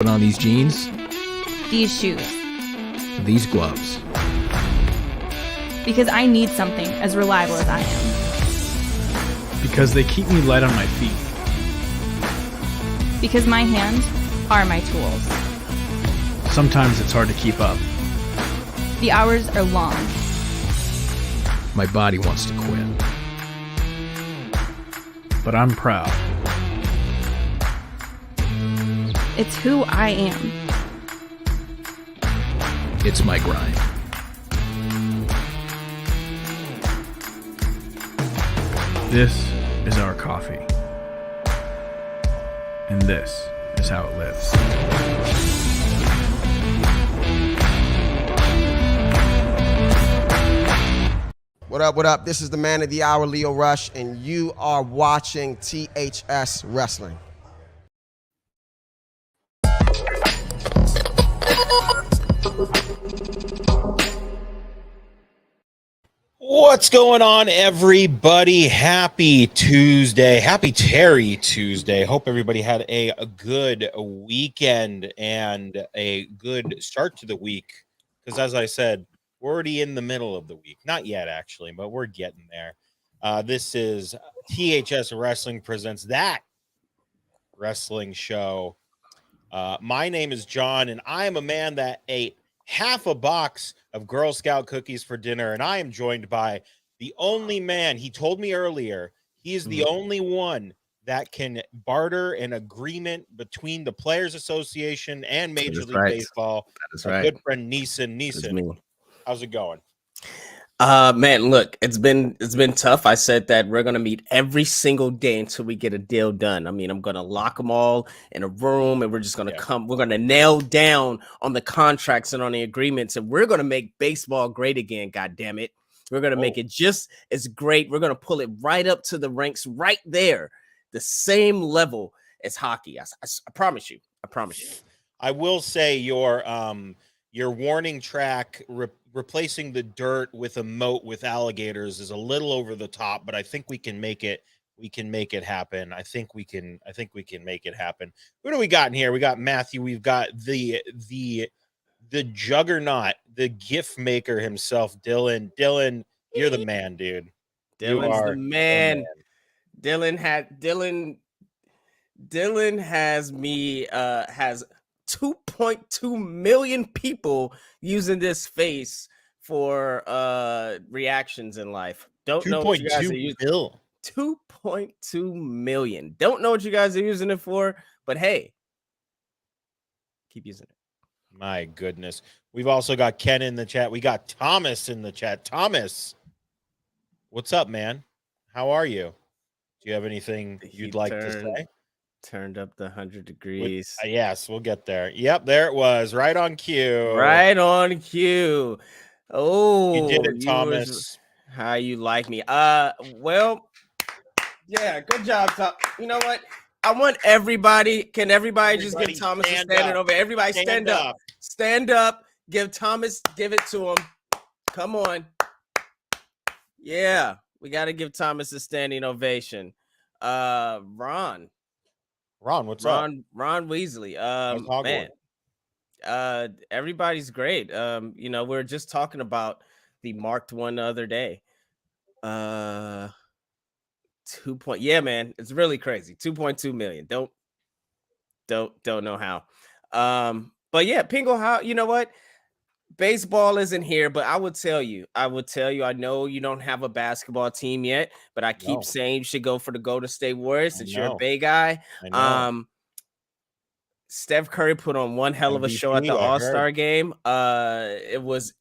Put on these jeans, These shoes. these gloves. Because I need something as reliable as I am. Because they keep me light on my feet. Because my hands are my tools. Sometimes it's hard to keep up. The hours are long. My body wants to quit. But I'm proud. It's who I am. It's my grind. This is our coffee. And this is how it lives. What up, what up? This is the man of the hour, Leo Rush, and you are watching THS Wrestling. What's going on, everybody? Happy Tuesday. Happy Terry Tuesday. Hope everybody had a good weekend and a good start to the week. Because as I said, we're already in the middle of the week. Not yet, actually, but we're getting there. This is THS Wrestling presents That Wrestling Show. My name is John, and I am a man that ate half a box of Girl Scout cookies for dinner, and I am joined by the only man. He told me earlier he is the only one that can barter an agreement between the Players Association and Major League Baseball. That is My right. good friend Neeson. How's it going? Man, look, it's been tough. I said that we're gonna meet every single day until we get a deal done. I mean, I'm gonna lock them all in a room, and we're just gonna we're gonna nail down on the contracts and on the agreements, and we're gonna make baseball great again. God damn it, we're gonna make it just as great. We're gonna pull it right up to the ranks, right there, the same level as hockey. I promise you. I promise you. I will say your warning track replacing the dirt with a moat with alligators is a little over the top, but I think we can make it. We can make it happen. I think we can make it happen. Who do we got in here? We got Matthew. We've got the juggernaut, the gift maker himself, Dylan. Dylan, you're the man, dude. Dylan's the man. Dylan has me has 2.2 million people using this face for reactions in life. Don't know what you guys are using. 2.2 million. Don't know what you guys are using it for, but hey, keep using it. My goodness. We've also got Ken in the chat. We got Thomas in the chat. Thomas, what's up, man? How are you? Do you have anything you'd like to say? Turned up the 100 degrees. Yes, we'll get there. Yep, there it was. Right on cue. Right on cue. Oh, you did it, Thomas. How you like me? Well, yeah, good job, Tom. You know what? I want everybody. Can everybody just give Thomas a standing over? Everybody stand up. Stand up. Give Thomas, give it to him. Come on. Yeah, we got to give Thomas a standing ovation. Ron, what's up? Ron Weasley. Man, everybody's great. You know, we were just talking about the marked one the other day. 2 point. Yeah, man, it's really crazy. 2.2 million. Don't know how. But yeah, Pingo, how, you know what? Baseball isn't here, but I would tell you, I know you don't have a basketball team yet, but I keep saying you should go for the Golden State Warriors since you're a Bay guy. Steph Curry put on one hell of a show at the All-Star game. It was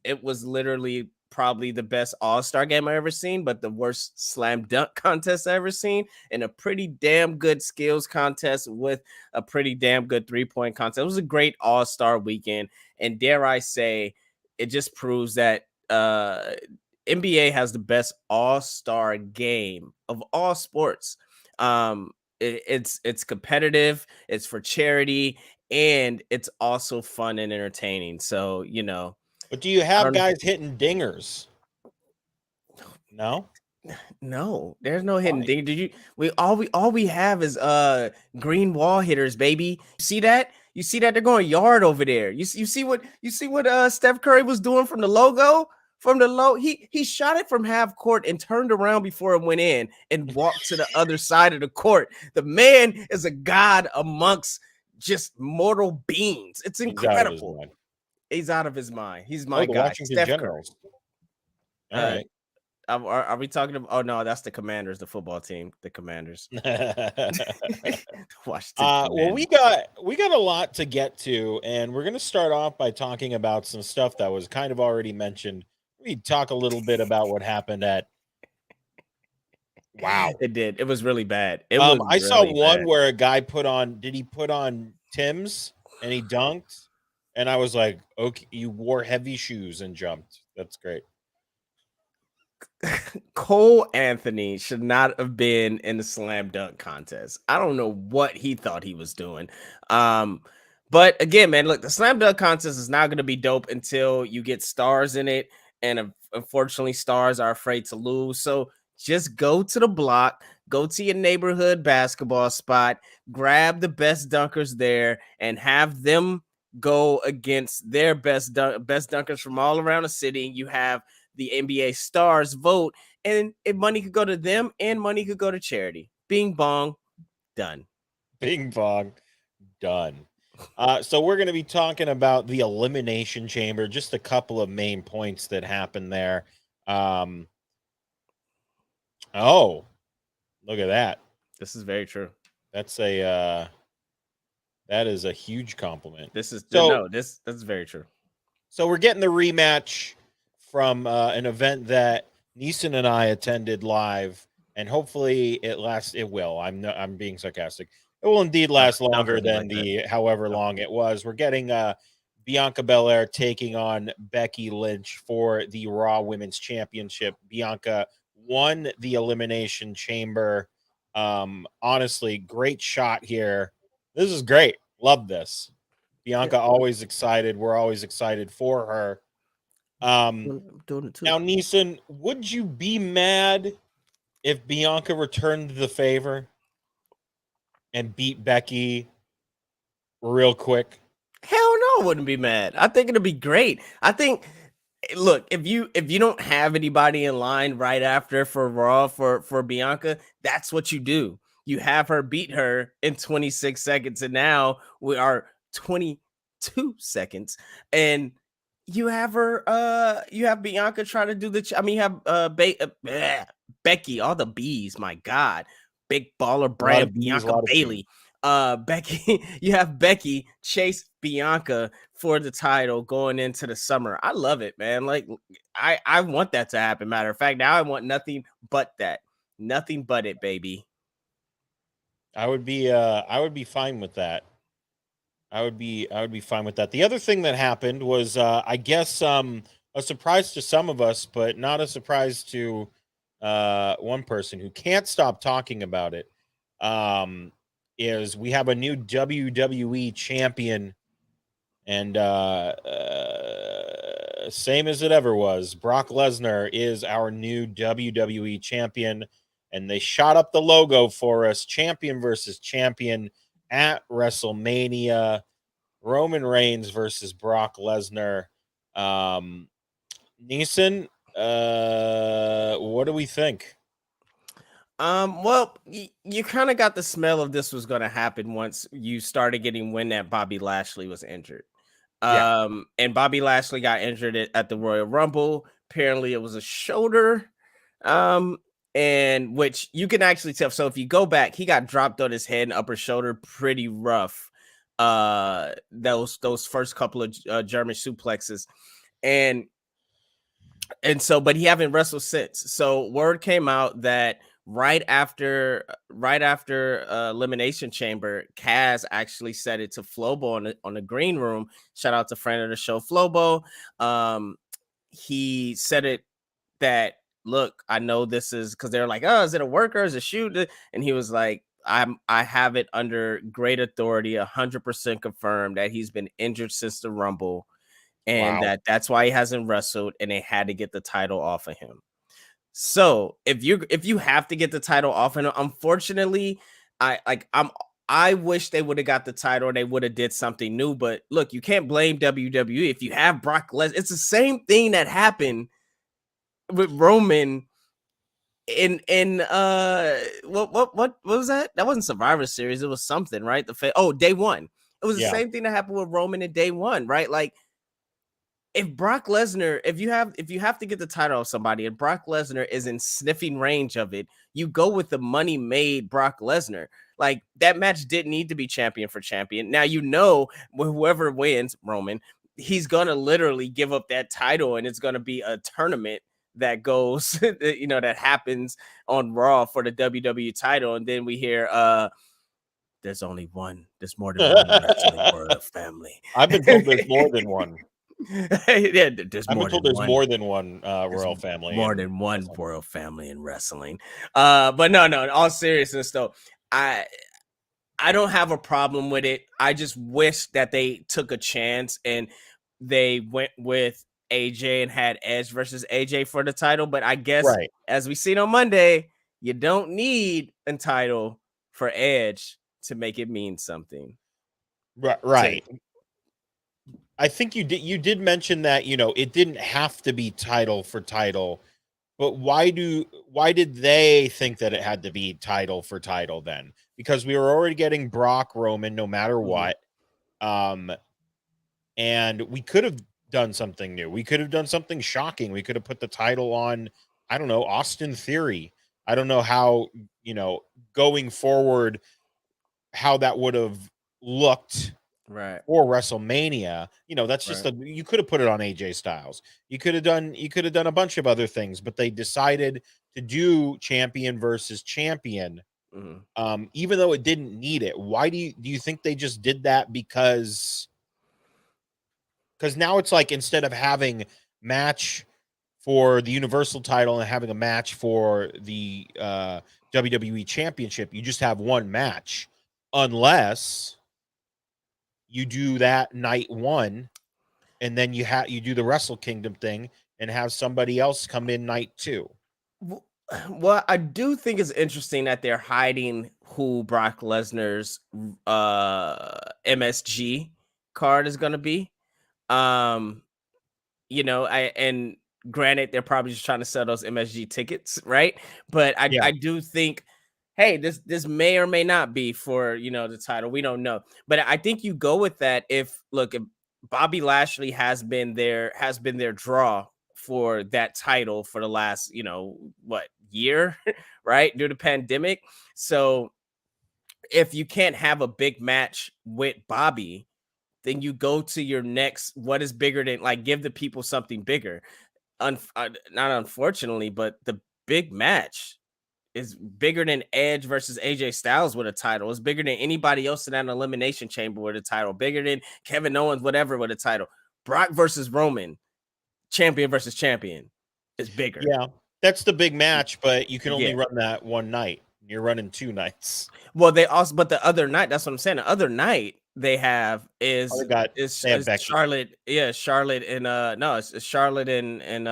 literally probably the best All-Star game I ever seen, but the worst slam dunk contest I ever seen, and a pretty damn good skills contest with a pretty damn good three-point contest. It was a great All-Star weekend, and dare I say, it just proves that NBA has the best All-Star game of all sports. It's competitive, it's for charity, and it's also fun and entertaining. So, you know. But do you have guys hitting dingers? No? No, there's no hidden dinger. All we have is green wall hitters, baby. See that? You see that they're going yard over there. You see what Steph Curry was doing from the logo. From the low, he shot it from half court and turned around before it went in and walked to the other side of the court. The man is a god amongst just mortal beings. It's incredible. He's out of his mind. He's my guy. Washington Generals. All right. Are we talking about? Oh no, that's the Commanders, the football team, the Commanders. Well, we got a lot to get to, and we're gonna start off by talking about some stuff that was kind of already mentioned. We talk a little bit about what happened at. Wow, it did. It was really bad. I saw one where a guy put on Tim's and he dunked, and I was like, okay, you wore heavy shoes and jumped. That's great. Cole Anthony should not have been in the slam dunk contest. I don't know what he thought he was doing. But again, man, look, the slam dunk contest is not going to be dope until you get stars in it. And unfortunately, stars are afraid to lose. So just go to the block, go to your neighborhood basketball spot, grab the best dunkers there, and have them go against their best dunkers from all around the city. You have the NBA stars vote, and if money could go to them and money could go to charity. Bing bong, done. Bing bong, done. So we're going to be talking about the Elimination Chamber, just a couple of main points that happened there. Oh, look at that. This is very true. That is a huge compliment. That's very true. So we're getting the rematch from an event that Neeson and I attended live, and hopefully it lasts. It will. I'm being sarcastic. It will indeed last longer than however long it was. We're getting Bianca Belair taking on Becky Lynch for the Raw Women's Championship. Bianca won the Elimination Chamber. Honestly, great shot here. This is great. Love this. Bianca always excited. We're always excited for her. I'm doing it too. Now, Neeson, would you be mad if Bianca returned the favor and beat Becky real quick? Hell no, I wouldn't be mad. I think it'd be great. I think, look, if you don't have anybody in line right after for Raw for Bianca, that's what you do. You have her beat her in 26 seconds, and now we are 22 seconds, and you have her. You have Bianca try to do you have Becky, all the B's. My God, big baller brand Bianca Bailey. Becky, you have Becky chase Bianca for the title going into the summer. I love it, man. Like I want that to happen. Matter of fact, now I want nothing but that. Nothing but it, baby. I would be fine with that. I would be fine with that. The other thing that happened was, I guess, a surprise to some of us, but not a surprise to one person who can't stop talking about it. Is we have a new WWE champion, and same as it ever was. Brock Lesnar is our new WWE champion, and they shot up the logo for us: champion versus champion at WrestleMania. Roman Reigns versus Brock Lesnar. Neeson, what do we think? Well, you kind of got the smell of this was going to happen once you started getting wind that Bobby Lashley was injured. And Bobby Lashley got injured at the Royal Rumble. Apparently it was a shoulder. And which you can actually tell. So if you go back, he got dropped on his head and upper shoulder pretty rough. Those first couple of German suplexes. And so, but he haven't wrestled since. So word came out that right after Elimination Chamber, Kaz actually said it to Flobo on the green room. Shout out to friend of the show, Flobo. He said it that, look, I know this is because they're like, oh, is it a worker? Is it a shoot? And he was like, I have it under great authority, 100% confirmed that he's been injured since the Rumble, and that's why he hasn't wrestled, and they had to get the title off of him. So if you have to get the title off of him, unfortunately, I'm I wish they would have got the title or they would have did something new. But look, you can't blame WWE if you have Brock Lesnar. It's the same thing that happened with Roman in what was that? That wasn't Survivor Series. It was something, right? Day one. It was the same thing that happened with Roman in day one, right? Like if Brock Lesnar, if you have to get the title of somebody and Brock Lesnar is in sniffing range of it, you go with the money made Brock Lesnar. Like that match didn't need to be champion for champion. Now whoever wins, Roman, he's gonna literally give up that title and it's gonna be a tournament that goes, that happens on Raw for the WWE title, and then we hear there's more than one wrestling royal family. I've been told there's more than one. There's more than one royal family. More than one royal family in wrestling. But no, in all seriousness though, I don't have a problem with it. I just wish that they took a chance and they went with AJ and had Edge versus AJ for the title. But I guess as we seen on Monday, you don't need a title for Edge to make it mean something. Right. I think you did mention that, it didn't have to be title for title, but why did they think that it had to be title for title then? Because we were already getting Brock Roman no matter what. And we could have done something new. We could have done something shocking. We could have put the title on, I don't know, Austin Theory. I don't know how, going forward, how that would have looked for WrestleMania. That's just you could have put it on AJ Styles. You could have done a bunch of other things, but they decided to do champion versus champion. Even though it didn't need it. Why do you think they just did that? Because now it's like, instead of having match for the Universal title and having a match for the WWE Championship, you just have one match, unless you do that night one, and then you do the Wrestle Kingdom thing and have somebody else come in night two. Well, I do think it's interesting that they're hiding who Brock Lesnar's MSG card is going to be. And granted, they're probably just trying to sell those MSG tickets, right? But I do think, hey, this may or may not be for the title. We don't know, but I think you go with that if Bobby Lashley has been their draw for that title for the last year, right, due to pandemic. So if you can't have a big match with Bobby, then you go to your next, what is bigger than, give the people something bigger. Not unfortunately, but the big match is bigger than Edge versus AJ Styles with a title. It's bigger than anybody else in that elimination chamber with a title. Bigger than Kevin Owens, whatever, with a title. Brock versus Roman, champion versus champion, is bigger. Yeah, that's the big match, but you can only run that one night. You're running two nights. Well, but the other night, that's what I'm saying. The other night they have is Charlotte. Yeah, Charlotte and it's Charlotte and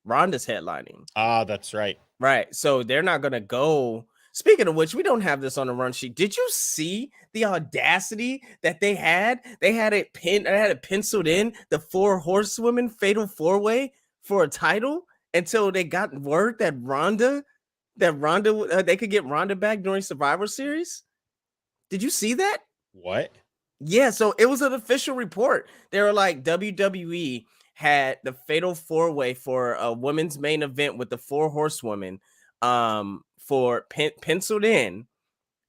Ronda's headlining. That's right. Right. So they're not gonna go. Speaking of which, we don't have this on the run sheet. Did you see the audacity that they had? They had it penciled in, the 4 horsewomen fatal 4-way for a title, until they got word that Ronda they could get Ronda back during Survivor Series. Did you see that? What? Yeah, so it was an official report. They were like, WWE had the fatal 4-way for a women's main event with the 4 horsewomen for penciled in.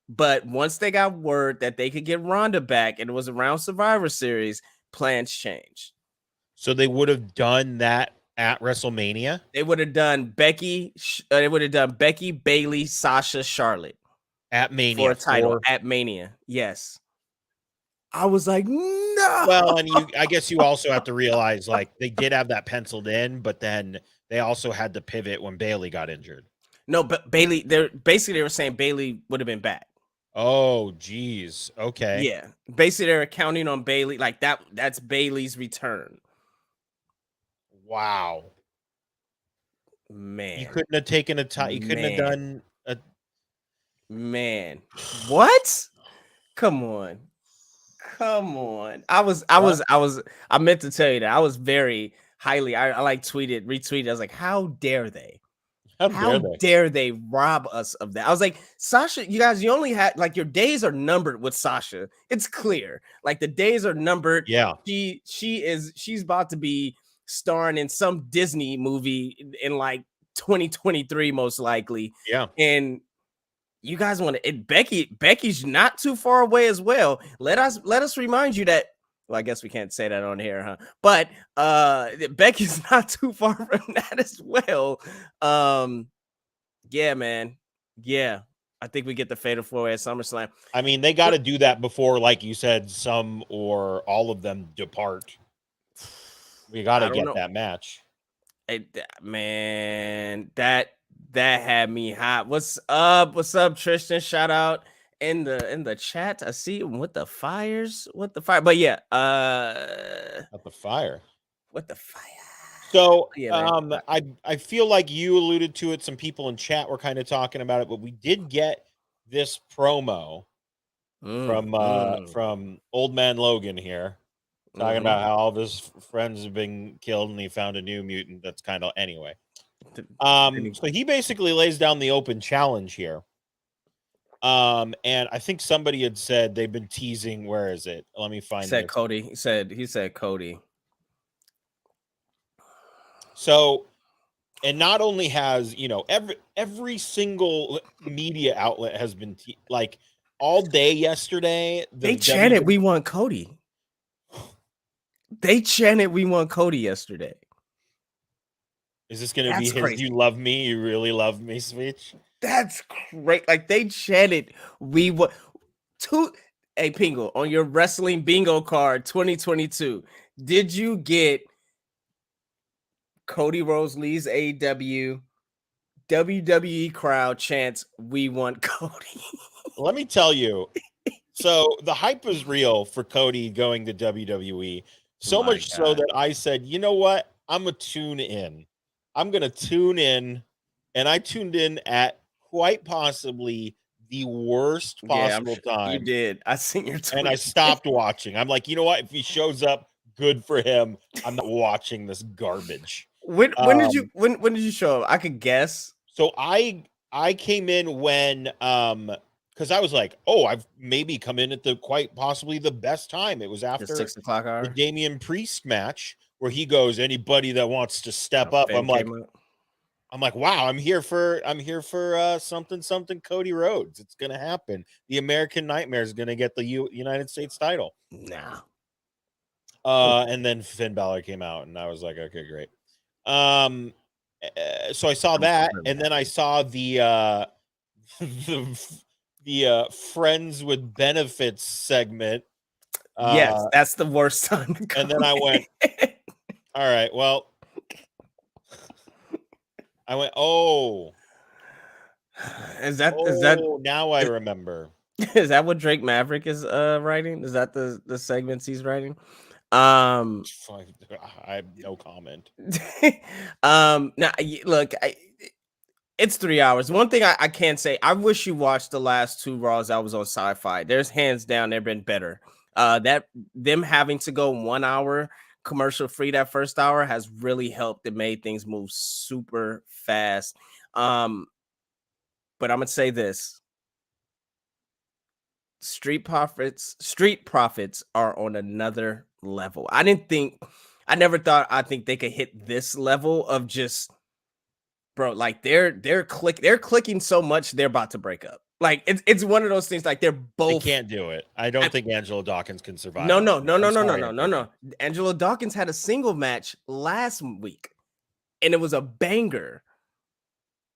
But once they got word that they could get Ronda back and it was around Survivor Series, plans changed. So they would have done that at WrestleMania? They would have done Becky, Bayley, Sasha, Charlotte. At Mania. For a title. At Mania, yes. I was like, no. Well, and I guess you also have to realize, they did have that penciled in, but then they also had to pivot when Bayley got injured. No, but Bayley, they were saying Bayley would have been back. Oh, geez. Okay. Yeah. Basically, they're counting on Bayley. That's Bayley's return. Wow. Man. You couldn't have taken a time. You couldn't have done a. Man. What? Come on. I meant to tell you that. I was very highly, I like retweeted. I was like, how dare they? How dare they rob us of that? I was like, Sasha, you guys, you only had like your days are numbered with Sasha. It's clear. Like the days are numbered. Yeah. She's about to be starring in some Disney movie in like 2023, most likely. Yeah. And you guys want to Becky's not too far away as well. Let us remind you that. Well, I guess we can't say that on here, huh? But Becky's not too far from that as well. Yeah, man. Yeah. I think we get the fatal four-way at SummerSlam. I mean, they got to do that before, like you said, some or all of them depart. We got to get that match. Man, that had me hot. What's up? What's up, Tristan? Shout out in the chat. I see him with the fires. But yeah, at the fire. With the fire. So I feel like you alluded to it. Some people in chat were kind of talking about it, but we did get this promo from Old Man Logan here, talking about how all of his friends have been killed and he found a new mutant. That's kind of anyway. So he basically lays down the open challenge here. And I think somebody had said they've been teasing. Where is it? Let me find it. Cody. He said Cody. So, and not only has, every single media outlet has been like all day yesterday. They chanted, "We want Cody." They chanted, "We want Cody" yesterday. Is this going to be his crazy. "You love me, you really love me" speech? That's great. Like they chanted, "We want to." Hey, Pingle, on your wrestling bingo card 2022, did you get Cody Rhodes leaves AEW, WWE crowd chants, "We want Cody"? Let me tell you. So the hype is real for Cody going to WWE. So much so that I said, you know what? I'm going to tune in. I'm going to tune in. And I tuned in at quite possibly the worst possible time. You did. I seen your tweet. And I stopped watching. I'm like, you know what? If he shows up, good for him. I'm not watching this garbage. When did you show up? I could guess. So I came in when because I was like, oh, I've maybe come in at the quite possibly the best time. It was after the 6 o'clock hour, the Damian Priest match where he goes, anybody that wants to step up. I'm like, wow, I'm here for something Cody Rhodes. It's gonna happen. The American Nightmare is gonna get the United States title. Nah. And then Finn Balor came out, and I was like, okay, great. So I saw that, and then I saw the friends with benefits segment. Yes, that's the worst time. And then I went, all right, well, oh, is that now I remember. Is that what Drake Maverick is writing? Is that the segments he's writing? I have no comment. Now look, it's 3 hours. One thing I can't say, I wish you watched the last 2 Raws I was on Sci-Fi. There's hands down, they've been better. That them having to go 1 hour commercial free that first hour has really helped. It made things move super fast. But I'm gonna say this. Street Profits are on another level. I never thought they could hit this level of just, bro, like they're clicking so much they're about to break up. Like it's one of those things, like they're both. They can't do it. I don't think Angelo Dawkins can survive. No. Angelo Dawkins had a single match last week and it was a banger.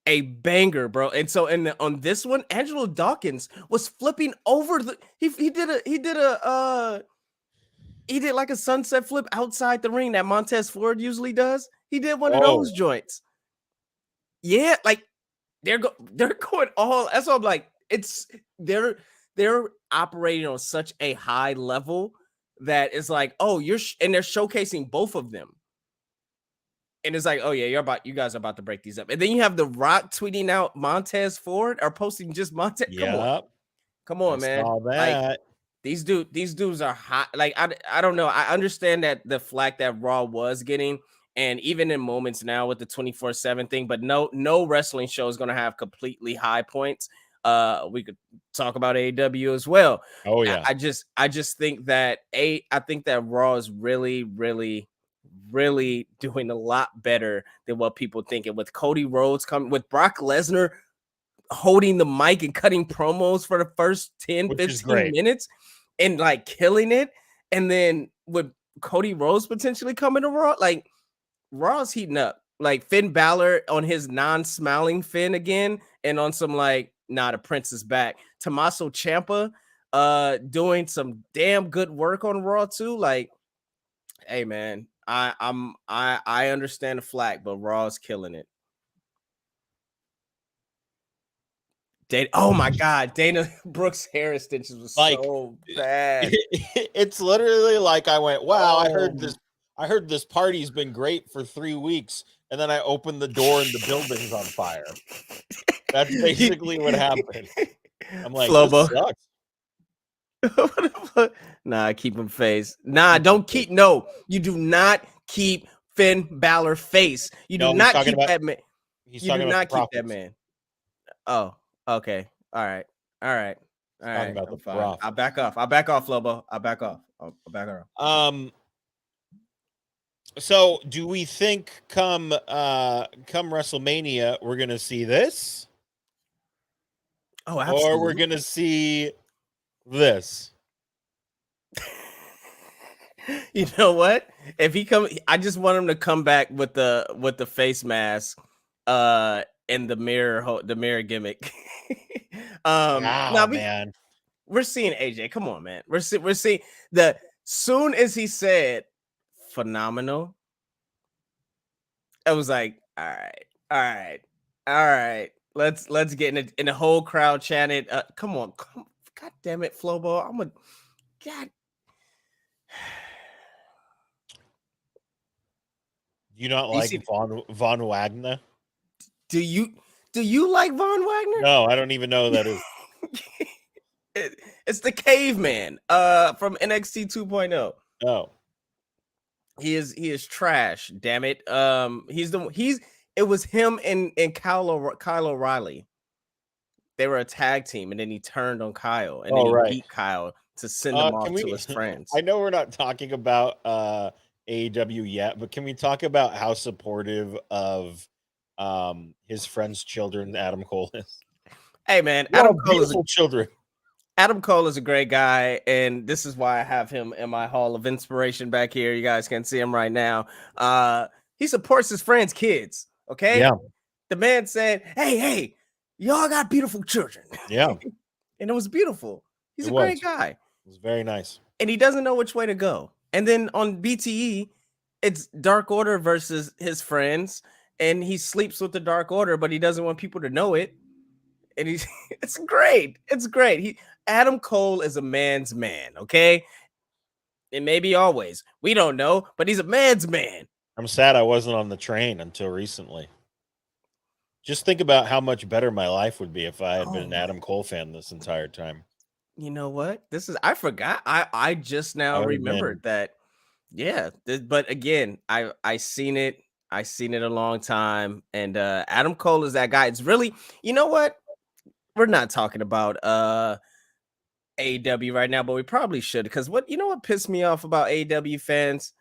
A banger, bro. And so on this one, Angelo Dawkins was flipping over he did like a sunset flip outside the ring that Montez Ford usually does. He did one of those joints. Yeah, like they're going all. That's what I'm like. It's they're operating on such a high level that it's like, oh, and they're showcasing both of them. And it's like, oh yeah, you guys are about to break these up. And then you have The Rock tweeting out Montez Ford or posting just Montez. Come on, man. All that. These dudes are hot. Like I don't know. I understand that the flack that Raw was getting, and even in moments now with the 24/7 thing, but no wrestling show is gonna have completely high points. We could talk about AEW as well. Oh yeah. I just think that I think that Raw is really, really, really doing a lot better than what people think. And with Cody Rhodes coming, with Brock Lesnar holding the mic and cutting promos for the first 10, 15 minutes and like killing it. And then with Cody Rhodes potentially coming to Raw, like Raw's heating up. Like Finn Balor on his non-smiling Finn again, and on some like, nah, the Prince is back. Tommaso Ciampa doing some damn good work on Raw too. Like, hey man, I understand the flack, but Raw's killing it. Oh my God, Dana Brooks hair extensions was like, so bad. It's literally like I went, wow, I heard this party's been great for 3 weeks, and then I opened the door and the building's on fire. That's basically what happened. I'm like, this sucks. Nah, keep him face. Nah, don't keep. No, you do not keep Finn Balor face. You do not keep that man. You do not keep that man. Oh. Okay. All right. About the fine. I'll back off, Lobo. I'll back off. So do we think come WrestleMania we're gonna see this? Oh, absolutely. Or we're gonna see this? You know what? If he I just want him to come back with the face mask and the mirror gimmick. Man, we're seeing AJ. Come on, man. We're seeing the soon as he said phenomenal, I was like, all right. Let's get in it. And the whole crowd chanted, come on, God damn it, Flobo. God. You not like Von Wagner? Do you like Von Wagner? No, I don't even know who that is. It's the caveman from NXT 2.0. Oh. He is trash, damn it. It was him and Kyle O'Reilly. They were a tag team, and then he turned on Kyle, and then he beat Kyle to send him off to his friends. I know we're not talking about AEW yet, but can we talk about how supportive of his friend's children Adam Cole is? Hey man, Adam Cole is children. Adam Cole is a great guy, and this is why I have him in my Hall of Inspiration back here. You guys can see him right now. He supports his friends' kids. Okay. Yeah. The man said, "Hey, y'all got beautiful children." Yeah. And it was beautiful. He's a great guy. It was very nice. And he doesn't know which way to go. And then on BTE, it's Dark Order versus his friends, and he sleeps with the Dark Order, but he doesn't want people to know it. And it's great. It's great. Adam Cole is a man's man, okay? And maybe always. We don't know, but he's a man's man. I'm sad I wasn't on the train until recently. Just think about how much better my life would be if I had been an Adam Cole fan this entire time. You know what? I forgot. I just now remembered that. Yeah, but again, I seen it. I seen it a long time, and Adam Cole is that guy. It's really, you know what? We're not talking about AEW right now, but we probably should, because what pissed me off about AEW fans?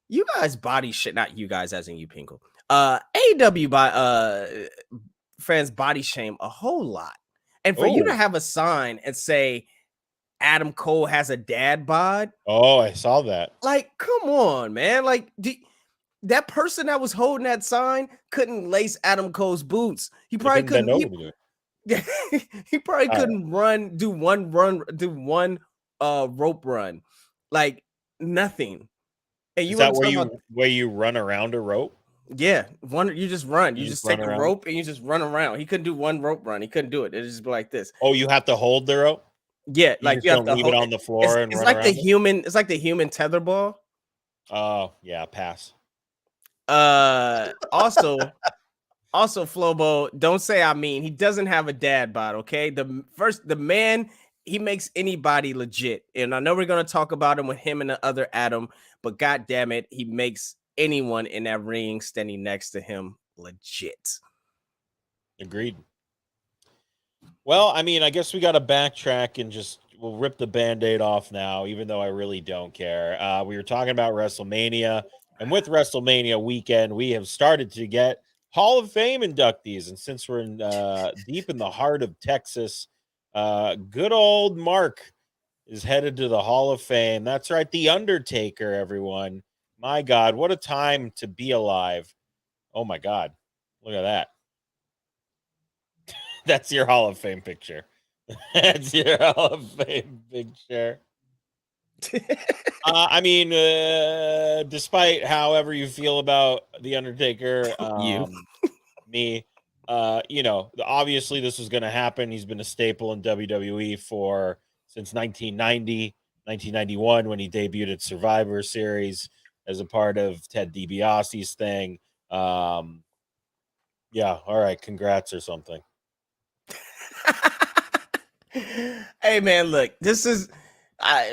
You guys body shit, not you guys as in you, Pinkle. AEW fans body shame a whole lot, and for you to have a sign and say Adam Cole has a dad bod. Oh, I saw that. Like, come on, man. Like, that person that was holding that sign couldn't lace Adam Cole's boots. He probably couldn't. He probably couldn't do one rope run, like nothing. And is that where you run around a rope? Yeah, you just run. You just take a rope and you just run around. He couldn't do one rope run. He couldn't do it. It just be like this. Oh, you have to hold the rope. Yeah, like you have to leave it on the floor and it's run like around the human. It's like the human tether ball. Oh yeah, pass. Also, Flobo, don't say I mean. He doesn't have a dad bod. Okay, the man he makes anybody legit. And I know we're going to talk about him with him and the other Adam, but God damn it, he makes anyone in that ring standing next to him legit. Agreed. Well, I mean, I guess we got to backtrack and we'll rip the Band-Aid off now, even though I really don't care. We were talking about WrestleMania, and with WrestleMania weekend, we have started to get Hall of Fame inductees. And since we're deep in the heart of Texas, good old Mark is headed to the Hall of Fame. That's right, the Undertaker, everyone. My God, what a time to be alive. Oh, my God. Look at that. That's your Hall of Fame picture. That's your Hall of Fame picture. I mean, despite however you feel about The Undertaker, me, obviously this was going to happen. He's been a staple in WWE since 1991 when he debuted at Survivor Series as a part of Ted DiBiase's thing. All right, congrats or something. Hey man, look, this is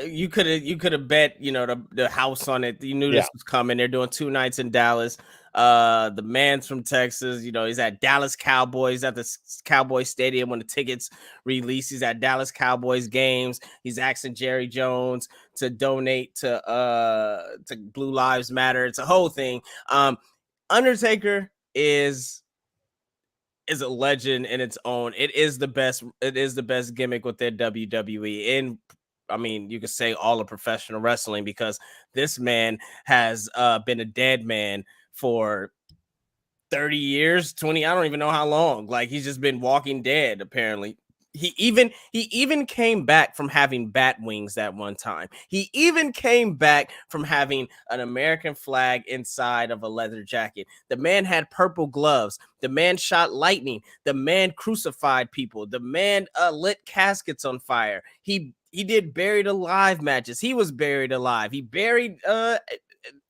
you could have bet the house on it. You knew this was coming. They're doing 2 nights in Dallas. The man's from Texas. He's at Dallas Cowboys at the Cowboy Stadium when the tickets release. He's at Dallas Cowboys games. He's asking Jerry Jones to donate to Blue Lives Matter. It's a whole thing. Undertaker is a legend in its own. It is the best gimmick with their WWE. And I mean, you could say all of professional wrestling, because this man has been a dead man for 30 years, 20, I don't even know how long. Like, he's just been walking dead, apparently. He even came back from having bat wings that one time. He even came back from having an American flag inside of a leather jacket. The man had purple gloves. The man shot lightning. The man crucified people. The man lit caskets on fire. He did buried alive matches. He was buried alive. He buried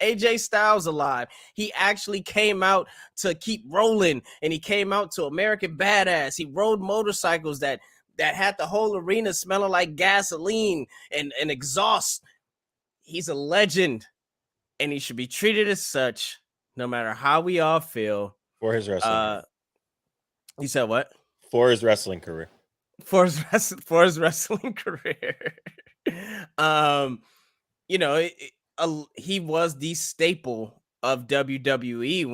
AJ Styles alive. He actually came out to Keep Rolling, and he came out to American Badass. He rode motorcycles that had the whole arena smelling like gasoline and exhaust. He's a legend, and he should be treated as such, no matter how we all feel. For his wrestling. You said what? For his wrestling career. For his wrestling career. He was the staple of WWE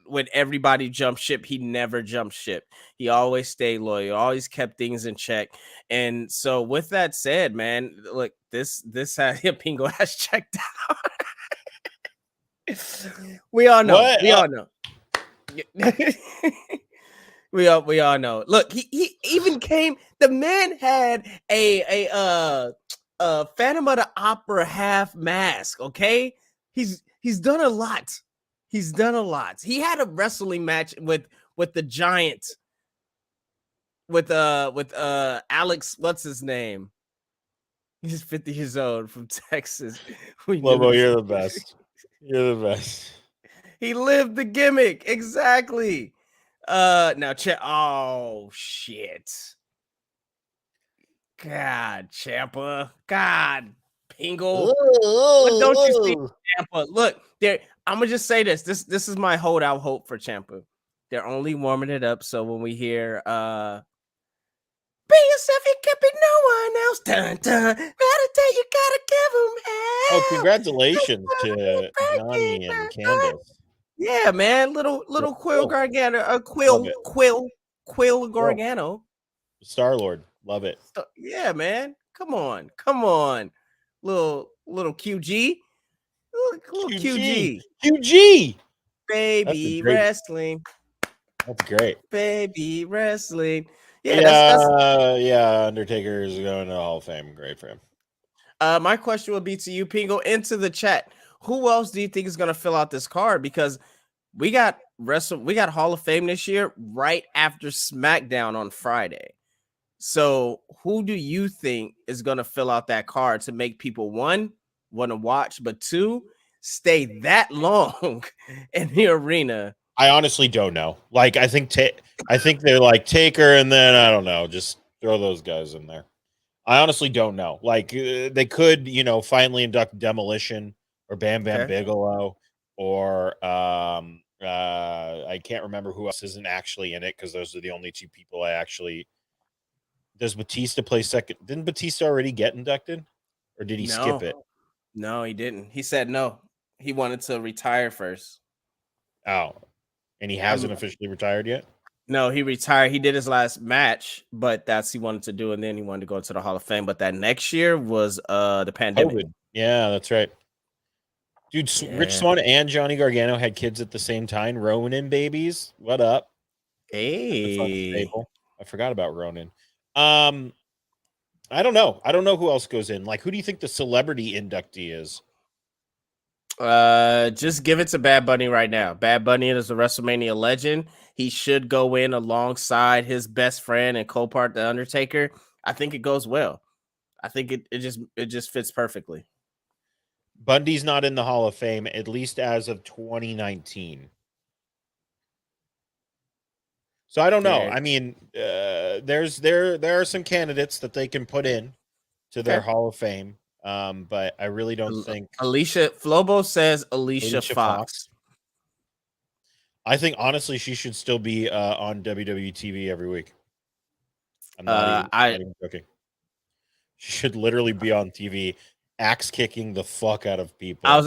when everybody jumped ship. He never jumped ship. He always stayed loyal, always kept things in check. And so with that said, man, look, this Pingo has checked out. We all know. What? We all know. We all know. Look, he even came. The man had a Phantom of the Opera half mask. Okay, he's done a lot. He's done a lot. He had a wrestling match with the Giant, with Alex. What's his name? He's 50 years old from Texas. Lobo, you're the best. You're the best. He lived the gimmick exactly. Now check. Oh shit. God, Ciampa. God, Pingle. What don't you see, Ciampa? Look, I'm gonna just say this. This is my holdout hope for Ciampa. They're only warming it up, so when we hear be yourself, you can't be no one else. Dun dun. Meditate, you gotta give them hell. Oh, congratulations to Johnny and Candace. Yeah, man. Little Quill Gargano. Quill Gargano. Star-Lord. Love it. Yeah, man. Come on. Little QG. Little QG. QG. Baby wrestling. That's great. Baby wrestling. Yeah, yeah. Undertaker is going to the Hall of Fame. Great for him. My question will be to you, Pingo, into the chat. Who else do you think is going to fill out this card? Because we got Hall of Fame this year right after SmackDown on Friday. So who do you think is going to fill out that card to make people, one, want to watch, but two, stay that long in the arena? I honestly don't know. Like, I think they're like Taker, and then I don't know, just Throw those guys in there. I honestly don't know. Like they could, finally induct Demolition or Bam Bam Bigelow or I can't remember who else isn't actually in it because those are the only two people I actually. Does Batista play second? Didn't Batista already get inducted, or did he skip it? No, he didn't. He said no. He wanted to retire first. Oh, and he hasn't officially retired yet? No, he retired. He did his last match, but he wanted to do, and then he wanted to go to the Hall of Fame. But that next year was the pandemic. COVID. Yeah, that's right. Dude, Rich Swann and Johnny Gargano had kids at the same time. Ronin babies. What up? Hey. I forgot about Ronin. I don't know. I don't know who else goes in. Like, who do you think the celebrity inductee is? Just give it to Bad Bunny right now. Bad Bunny is a WrestleMania legend. He should go in alongside his best friend and co-part, the Undertaker. I think it goes well. I think it just fits perfectly. Bundy's not in the Hall of Fame, at least as of 2019. So I don't know. I mean, there are some candidates that they can put in to their Hall of Fame. But I really don't think Alicia Flobo says Alicia Fox. I think honestly she should still be on WWE TV every week. I'm not even joking. She should literally be on TV, axe kicking the fuck out of people. I was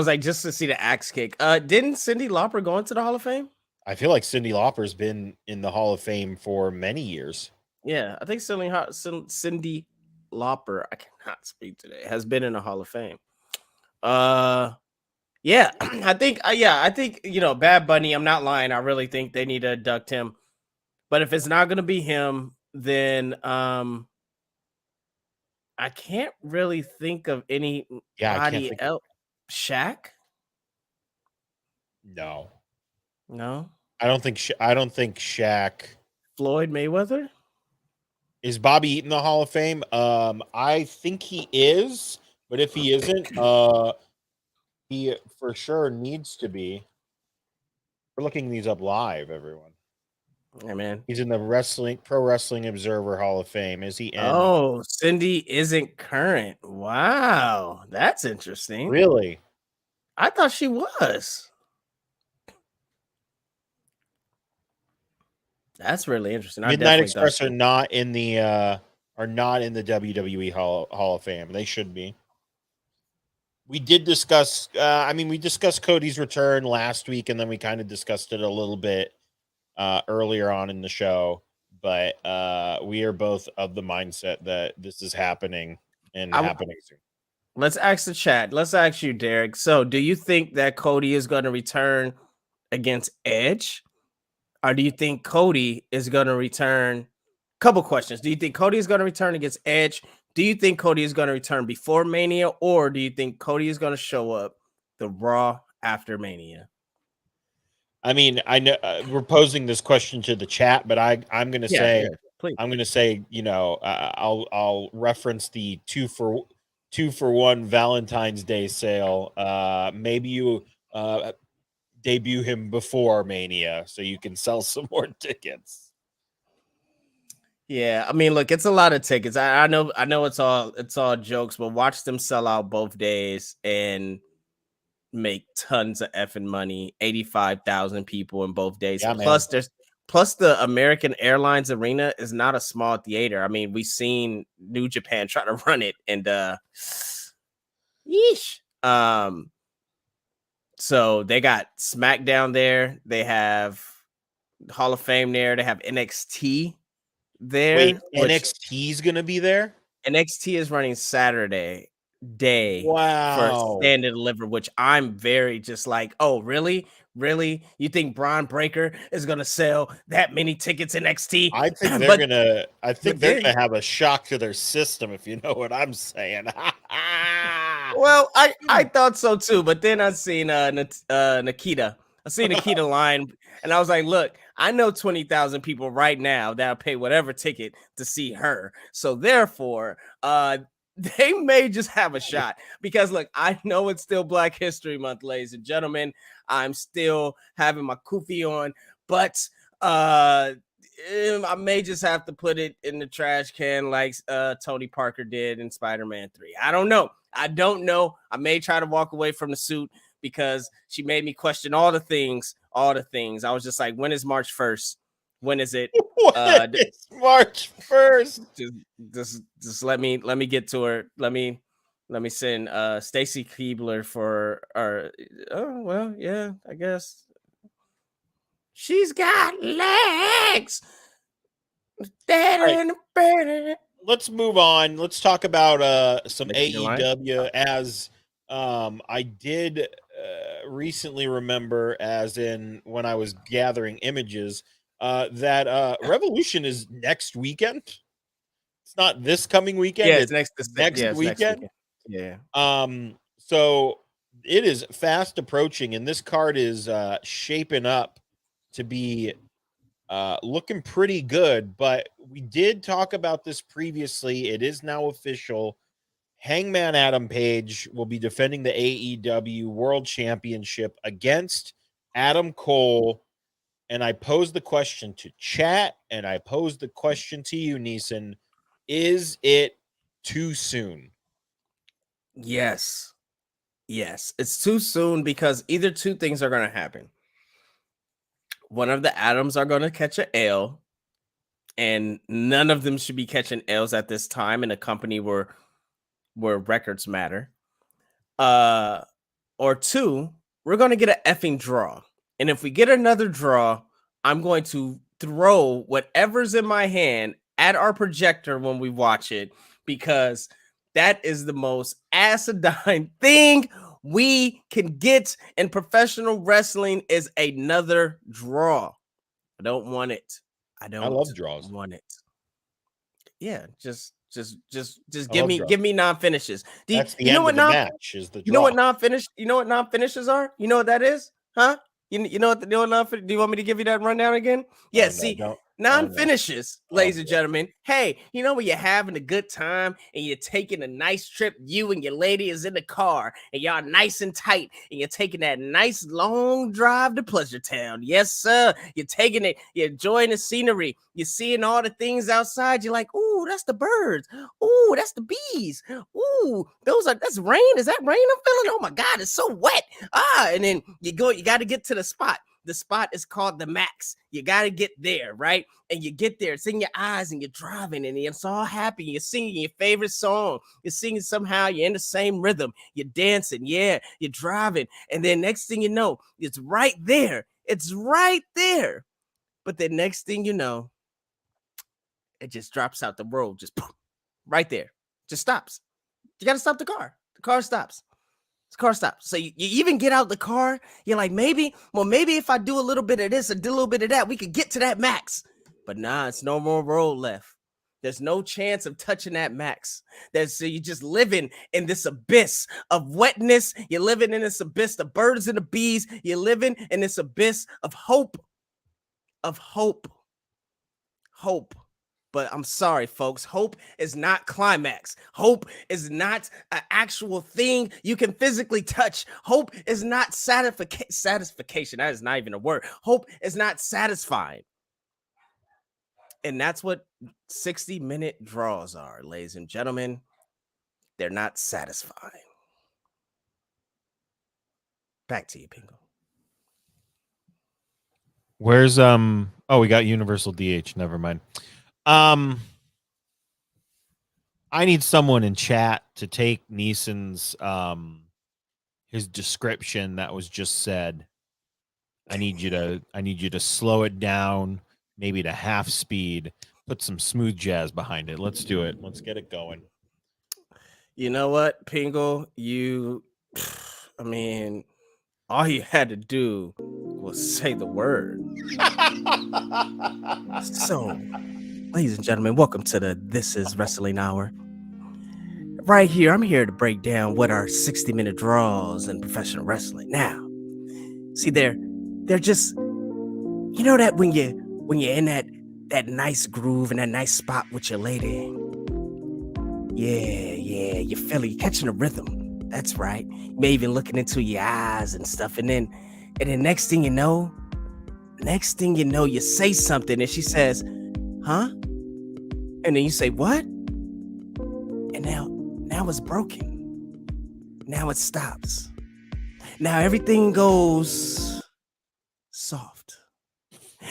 like, just to see the axe kick. Didn't Cyndi Lauper go into the Hall of Fame? I feel like Cyndi Lauper's been in the Hall of Fame for many years. Yeah, I think Cyndi Lauper, I cannot speak today, has been in the Hall of Fame. Yeah, I think Bad Bunny, I'm not lying. I really think they need to induct him. But if it's not going to be him, then I can't really think of anybody else. Shaq? No. I don't think Shaq. Floyd Mayweather? Is Bobby Eaton the Hall of Fame? I think he is, but if he isn't, he for sure needs to be. We're looking these up live, everyone. Yeah, man. He's in the Pro Wrestling Observer Hall of Fame. Is he in? Oh, Cyndi isn't current. Wow, that's interesting. Really? I thought she was. That's really interesting. Midnight Express are not in the WWE Hall of Fame. They should be. We did discuss. We discussed Cody's return last week, and then we kind of discussed it a little bit earlier on in the show. But we are both of the mindset that this is happening and happening soon. Let's ask the chat. Let's ask you, Derek. So, do you think that Cody is going to return against Edge? Or do you think Cody is going to return? Couple questions. Do you think Cody is going to return against Edge? Do you think Cody is going to return before Mania? Or do you think Cody is going to show up the Raw after Mania? I mean, I know we're posing this question to the chat, but I'm going to say, I'm going to say, I'll reference the 2-for-1 Valentine's Day sale. Maybe you debut him before Mania so you can sell some more tickets. Yeah, I mean, look, it's a lot of tickets. I know it's all jokes, but watch them sell out both days and make tons of effing money. 85,000 people in both days. Yeah, plus the American Airlines Arena is not a small theater. I mean, we've seen New Japan try to run it, and yeesh. So they got SmackDown there. They have Hall of Fame there. They have NXT there. Wait, NXT's gonna be there? NXT is running Saturday day for Stand and Deliver, which I'm very just like, oh, really? Really? You think Braun Breaker is gonna sell that many tickets NXT? I think they're gonna have a shock to their system, if you know what I'm saying. Well, I thought so too, but then I seen Nikita. I seen Nikita line, and I was like, look, I know 20,000 people right now that'll pay whatever ticket to see her. So therefore, they may just have a shot because look, I know it's still Black History Month, ladies and gentlemen. I'm still having my kufi on, but I may just have to put it in the trash can like Tony Parker did in Spider-Man 3. I don't know. I may try to walk away from the suit because she made me question all the things. I was just like, when is March 1st? When is it? It's March 1st. Just let me get to her. Let me send Stacy Keebler for I guess. She's got legs. Right. Let's move on. Let's talk about some AEW. As I did recently remember, as in when I was gathering images, that Revolution is next weekend. It's not this coming weekend. Yeah, it's next weekend. Yeah. So it is fast approaching, and this card is shaping up to be looking pretty good. But we did talk about this previously. It is now official. Hangman Adam Page will be defending the AEW World Championship against Adam Cole. And I posed the question to chat, and I posed the question to you, Neeson. Is it too soon? Yes. It's too soon because either two things are going to happen. One of the Adams are going to catch an L, and none of them should be catching L's at this time in a company where records matter. Or two, we're going to get an effing draw. And if we get another draw, I'm going to throw whatever's in my hand at our projector when we watch it, because that is the most acidine thing we can get in professional wrestling, is another draw. I don't want it. I love draws. Want it. Yeah, just give me non-finishes. That's the end of the match is the draw. You know what non-finishes are? You know what that is? Huh? You know what non-finishes? Do you want me to give you that rundown again? Yeah, non-finishes, ladies and gentlemen. Hey, you know when you're having a good time and you're taking a nice trip, you and your lady is in the car and y'all nice and tight and you're taking that nice long drive to Pleasure Town. Yes, sir. You're taking it. You're enjoying the scenery. You're seeing all the things outside. You're like, ooh, that's the birds. Ooh, that's the bees. Ooh, that's rain. Is that rain I'm feeling? Oh my God, it's so wet. And then you got to get to the spot. The spot is called the Max. You got to get there, right? And you get there. It's in your eyes and you're driving and it's all happy. You're singing your favorite song. You're singing somehow. You're in the same rhythm. You're dancing. Yeah, you're driving. And then next thing you know, it's right there. It's right there. But the next thing you know, it just drops out the road. Just boom, right there. Just stops. You got to stop the car. The car stops. The car stops. So you even get out the car. You're like, maybe if I do a little bit of this and do a little bit of that, we could get to that Max. But nah, it's no more road left. There's no chance of touching that Max. You're just living in this abyss of wetness. You're living in this abyss of birds and the bees. You're living in this abyss of hope. But I'm sorry, folks. Hope is not climax. Hope is not an actual thing you can physically touch. Hope is not satisfaction. That is not even a word. Hope is not satisfying. And that's what 60-minute draws are, ladies and gentlemen. They're not satisfying. Back to you, Pingo. Where's we got Universal DH. Never mind. I need someone in chat to take Neeson's his description that was just said. I need you to slow it down, maybe to half speed, put some smooth jazz behind it. Let's do it. Let's get it going. You know what, Pingo? All you had to do was say the word. So, ladies and gentlemen, welcome to the This Is Wrestling Hour. Right here, I'm here to break down what are 60-minute draws in professional wrestling. Now, see, they're just, you know that when you're in that nice groove and that nice spot with your lady. Yeah, you feel it, you're catching a rhythm. That's right. You may even looking into your eyes and stuff, and then next thing you know, Next thing you know, you say something and she says, huh? And then you say, what? And now it's broken. Now it stops. Now everything goes soft.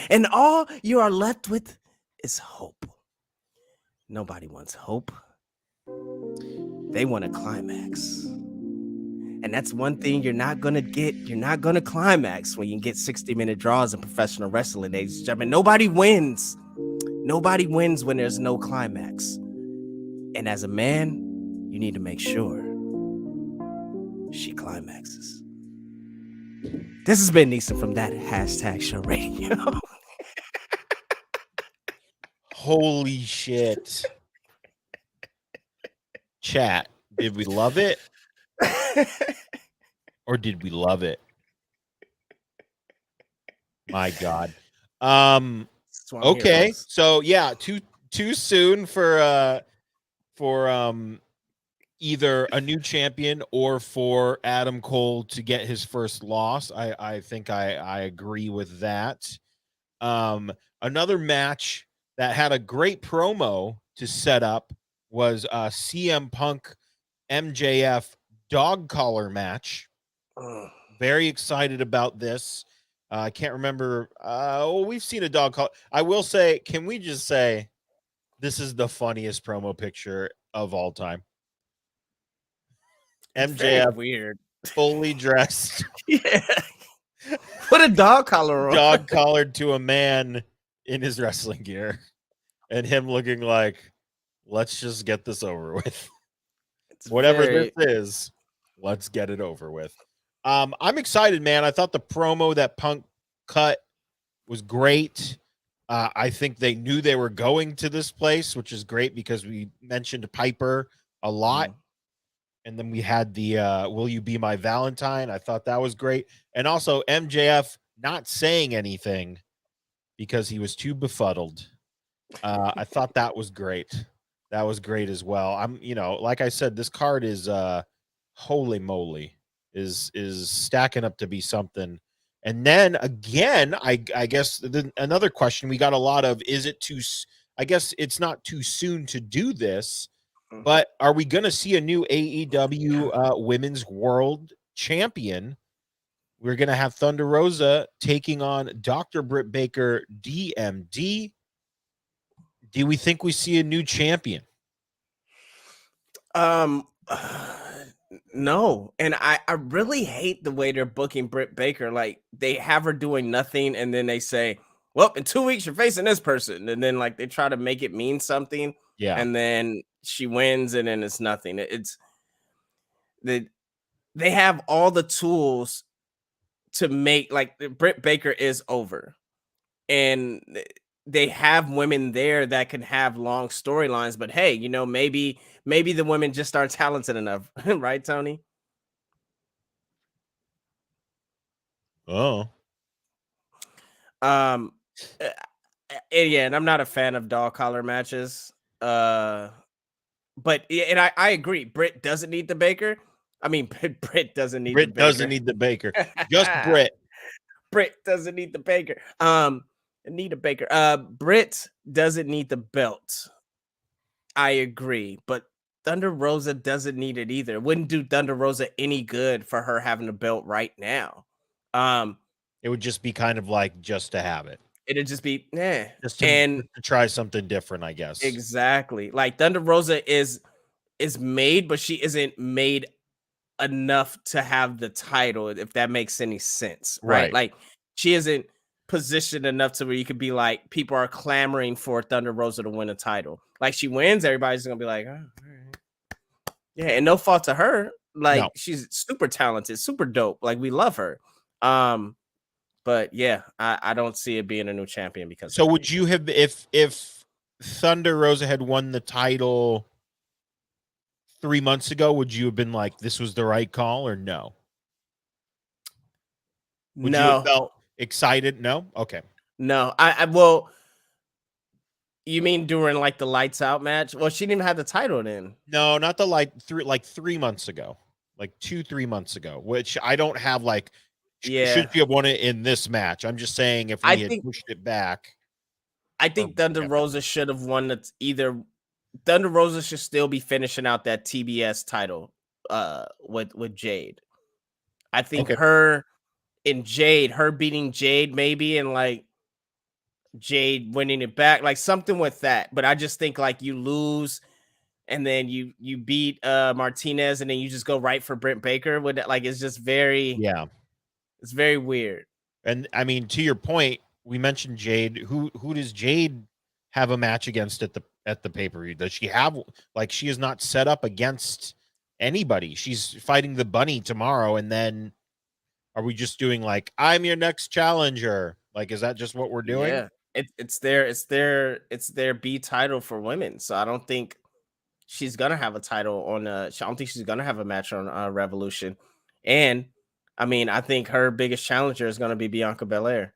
And all you are left with is hope. Nobody wants hope. They want a climax. And that's one thing you're not going to get. You're not going to climax when you get 60-minute draws in professional wrestling, ladies and gentlemen. Nobody wins. Nobody wins when there's no climax. And as a man, you need to make sure she climaxes. This has been Neeson from that #show radio. Holy shit. Chat, did we love it? Or did we love it? My God. Okay. So yeah, too soon for either a new champion or for Adam Cole to get his first loss. I think I agree with that. Another match that had a great promo to set up was CM Punk MJF dog collar match. Very excited about this. I can't remember. We've seen a dog collar. I will say, can we just say this is the funniest promo picture of all time? MJF weird, fully dressed. Yeah. Put a dog collar on. Dog collared to a man in his wrestling gear. And him looking like, let's just get this over with. Whatever this is, let's get it over with. I'm excited, man. I thought the promo that Punk cut was great. I think they knew they were going to this place, which is great because we mentioned Piper a lot. And then we had the Will You Be My Valentine? I thought that was great. And also MJF not saying anything because he was too befuddled. I thought that was great. That was great as well. Like I said, this card is holy moly, is stacking up to be something. And then again, I guess another question we got a lot of, is it too, I guess it's not too soon to do this, but are we going to see a new AEW Women's World Champion? We're going to have Thunder Rosa taking on Dr. Britt Baker, DMD. Do we think we see a new champion? No. And I really hate the way they're booking Britt Baker. Like, they have her doing nothing, and then they say, well, in 2 weeks, you're facing this person. And then, like, they try to make it mean something. Yeah. And then she wins, and then it's nothing. It's they have all the tools to make, like, Britt Baker is over. And they have women there that can have long storylines, but hey, maybe the women just aren't talented enough, right, Tony? Oh. And I'm not a fan of dog collar matches. But I agree. Britt doesn't need the Baker. I mean, Britt doesn't need Britt the Baker. doesn't need the Baker. Just Britt. Britt doesn't need the Baker. Need a Baker. Britt doesn't need the belt. I agree, but Thunder Rosa doesn't need it either. It wouldn't do Thunder Rosa any good for her having a belt right now. It would just be kind of like just to have it. It'd just be just to try something different, I guess. Exactly. Like Thunder Rosa is made, but she isn't made enough to have the title, if that makes any sense, right? Like she isn't positioned enough to where you could be like, people are clamoring for Thunder Rosa to win a title. Like she wins, everybody's gonna be like, oh, all right. Yeah, and no fault to her. Like she's super talented, super dope. Like we love her. But yeah, I don't see it being a new champion because. So would you have, if Thunder Rosa had won the title 3 months ago, would you have been like, this was the right call, or no? Would you have felt excited? No? Okay. No, I well, you mean during like the lights out match? Well, she didn't even have the title then. No, not the like 3 months ago, like 2-3 months ago, which I don't have like Yeah. Should she have won it in this match? I'm just saying if we had pushed it back. I think Thunder Rosa should have won. That's either Thunder Rosa should still be finishing out that TBS title with Jade. I think her and Jade, her beating Jade maybe, and like Jade winning it back, like something with that. But I just think like you lose and then you beat Martinez and then you just go right for Britt Baker with that. Like it's just it's very weird. And I mean, to your point, we mentioned Jade. Who does Jade have a match against at the pay-per-view? Does she have, like, she is not set up against anybody? She's fighting the Bunny tomorrow, and then are we just doing like, I'm your next challenger? Like, is that just what we're doing? Yeah, it's their B title for women. So I don't think she's gonna have a title on. I don't think she's gonna have a match on Revolution. And I mean, I think her biggest challenger is gonna be Bianca Belair.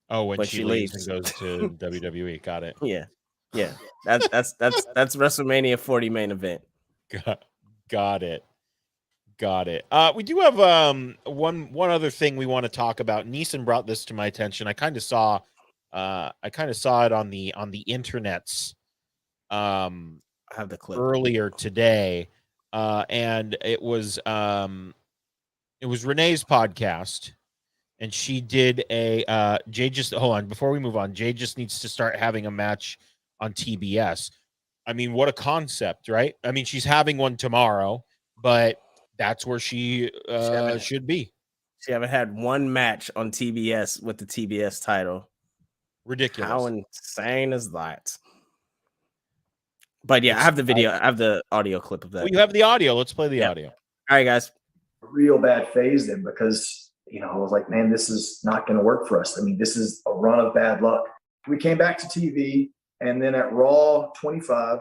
Oh, when she leaves and goes to WWE. Got it. Yeah. That's WrestleMania 40 main event. Got it. We do have one other thing we want to talk about. Neeson brought this to my attention. I kind of saw it on the internets. I have the clip earlier today, and it was Renee's podcast, and she did a Jay. Just hold on before we move on. Jay just needs to start having a match on TBS. I mean, what a concept, right? I mean, she's having one tomorrow, but that's where she should be. She haven't had one match on TBS with the TBS title. Ridiculous. How insane is that? But yeah, I have the video. I have the audio clip of that. Well, you have the audio. Let's play the audio. All right, guys. Real bad phase then because, I was like, man, this is not going to work for us. I mean, this is a run of bad luck. We came back to TV, and then at Raw 25,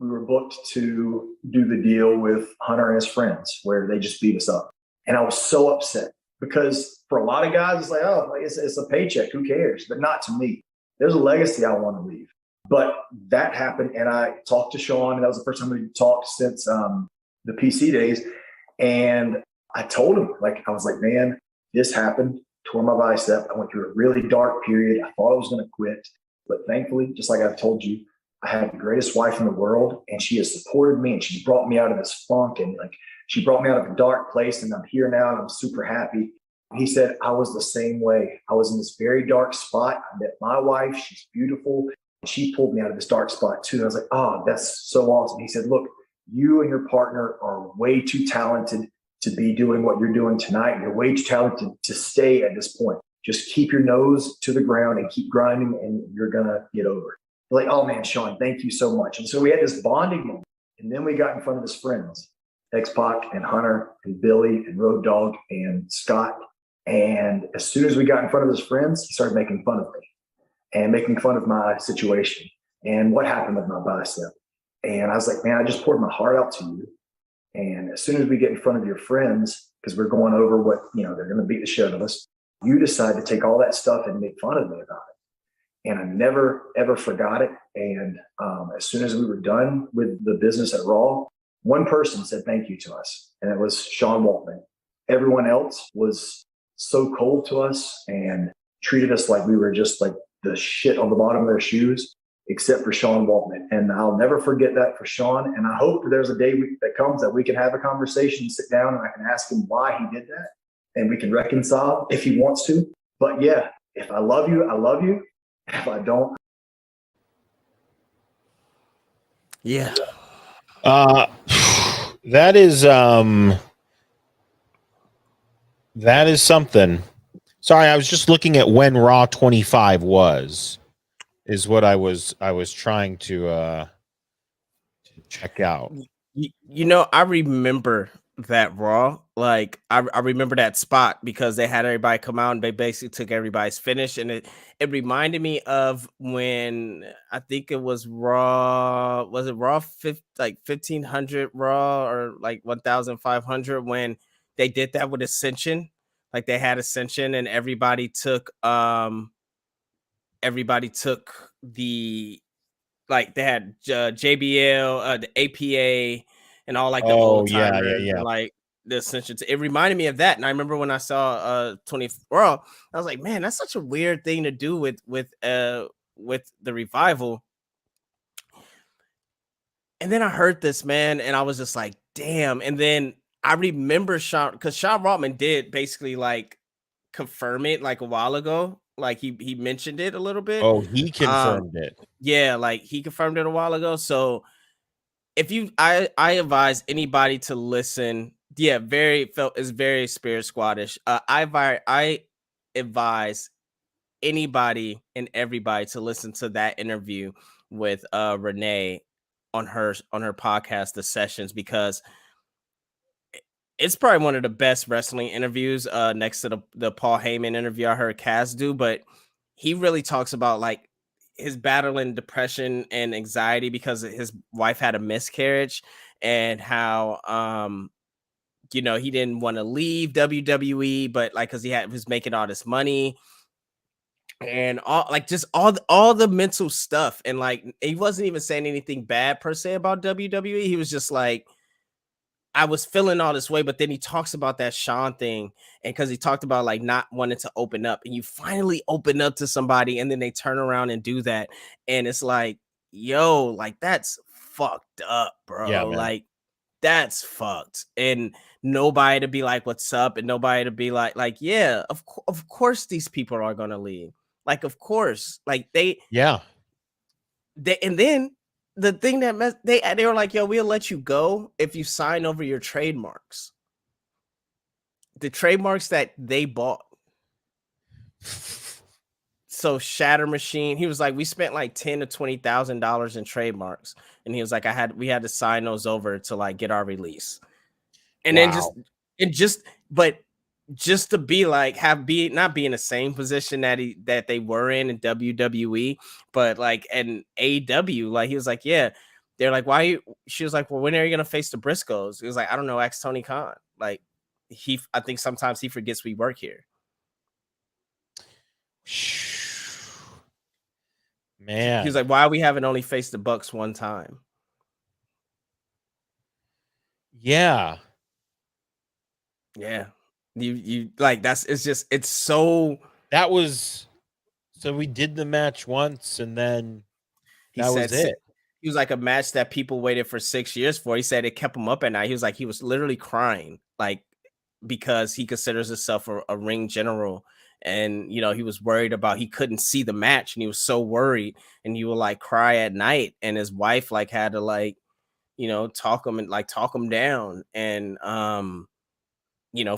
we were booked to do the deal with Hunter and his friends where they just beat us up. And I was so upset because for a lot of guys, it's like, oh, it's a paycheck. Who cares? But not to me. There's a legacy I want to leave. But that happened, and I talked to Sean, and that was the first time we talked since the PC days. And I told him, I was like, man, this happened, tore my bicep. I went through a really dark period. I thought I was going to quit. But thankfully, just like I've told you, I had the greatest wife in the world, and she has supported me, and she brought me out of this funk, and she brought me out of a dark place, and I'm here now, and I'm super happy. He said, I was the same way. I was in this very dark spot. I met my wife. She's beautiful. She pulled me out of this dark spot too. I was like, oh, that's so awesome. He said, look, you and your partner are way too talented to be doing what you're doing tonight. You're way too talented to stay at this point. Just keep your nose to the ground and keep grinding, and you're going to get over it. Like, oh man, Sean, thank you so much. And so we had this bonding moment. And then we got in front of his friends, X-Pac and Hunter and Billy and Road Dogg and Scott. And as soon as we got in front of his friends, he started making fun of me and making fun of my situation and what happened with my bicep. And I was like, man, I just poured my heart out to you. And as soon as we get in front of your friends, because we're going over what, they're going to beat the shit out of us, you decide to take all that stuff and make fun of me about it. And I never, ever forgot it. And as soon as we were done with the business at Raw, one person said thank you to us, and it was Sean Waltman. Everyone else was so cold to us and treated us like we were just like the shit on the bottom of their shoes, except for Sean Waltman. And I'll never forget that for Sean. And I hope that there's a day that comes that we can have a conversation, sit down, and I can ask him why he did that, and we can reconcile if he wants to. But yeah, if I love you, I love you. If I don't. Yeah. That is something. Sorry, I was just looking at when Raw 25 is what I was trying to check out. I remember that Raw. Like I remember that spot because they had everybody come out and they basically took everybody's finish, and it reminded me of when I think it was Raw. Was it Raw 1500 Raw or like 1500 when they did that with Ascension? Like they had Ascension and everybody took the, like they had JBL, the APA, and all like the old timers. Yeah. Like the Ascension. It reminded me of that, and I remember when I saw 24, I was like, man, that's such a weird thing to do with the Revival. And then I heard this, man, and I was just like, damn. And then I remember Sean, because Sean Rothman did basically like confirm it like a while ago. Like he mentioned it a little bit. Oh, he confirmed it. Yeah, like he confirmed it a while ago. So if I advise anybody to listen. Yeah, is very Spirit Squadish. I advise anybody and everybody to listen to that interview with Renee on her podcast, The Sessions, because it's probably one of the best wrestling interviews next to the Paul Heyman interview I heard Cass do. But he really talks about like his battling depression and anxiety because his wife had a miscarriage, and how he didn't want to leave WWE, but like because he was making all this money and all the mental stuff. And like he wasn't even saying anything bad per se about WWE. He was just like, I was feeling all this way. But then he talks about that Sean thing, and because he talked about like not wanting to open up, and you finally open up to somebody and then they turn around and do that, and it's like, yo, like that's fucked up, bro. Yeah, man. Like that's fucked. And nobody to be like, what's up? And nobody to be like, yeah, of course these people are gonna leave. Like, of course, like they and then the thing that they were like, yo, we'll let you go if you sign over your trademarks. The trademarks that they bought. So Shatter Machine, he was like, we spent like $10,000 to $20,000 in trademarks. And he was like, we had to sign those over to like get our release. And then just to be like, not be in the same position that they were in WWE, but like in AEW, like he was like, yeah, they're like, why she was like, well, when are you gonna face the Briscoes? He was like, I don't know, ask Tony Khan. Like I think sometimes he forgets we work here. Man, he was like, why we haven't only faced the Bucks one time? Yeah. You like it's so that was so we did the match once and then that was it. He was like a match that people waited for 6 years for. He said it kept him up at night. He was like, he was literally crying, like, because he considers himself a ring general. And, he was worried about, he couldn't see the match and he was so worried, and he would like cry at night. And his wife like had to like, talk him down. And,